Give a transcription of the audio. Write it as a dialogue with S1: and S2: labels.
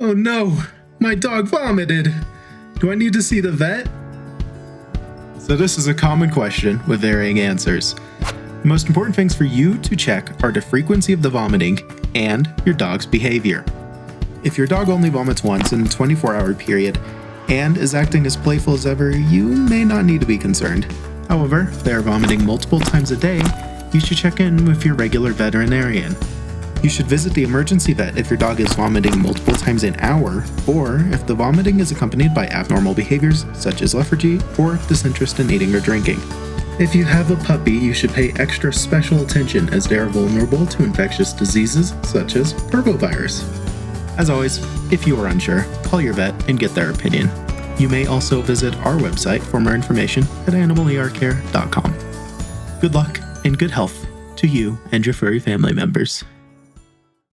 S1: Oh no, my dog vomited. Do I need to see the vet? So this is a common question with varying answers. The most important things for you to check are the frequency of the vomiting and your dog's behavior. If your dog only vomits once in a 24-hour period and is acting as playful as ever, you may not need to be concerned. However, if they are vomiting multiple times a day, you should check in with your regular veterinarian. You should visit the emergency vet if your dog is vomiting multiple times an hour, or if the vomiting is accompanied by abnormal behaviors such as lethargy or disinterest in eating or drinking. If you have a puppy, you should pay extra special attention as they are vulnerable to infectious diseases such as parvovirus. As always, if you are unsure, call your vet and get their opinion. You may also visit our website for more information at animalercare.com. Good luck and good health to you and your furry family members.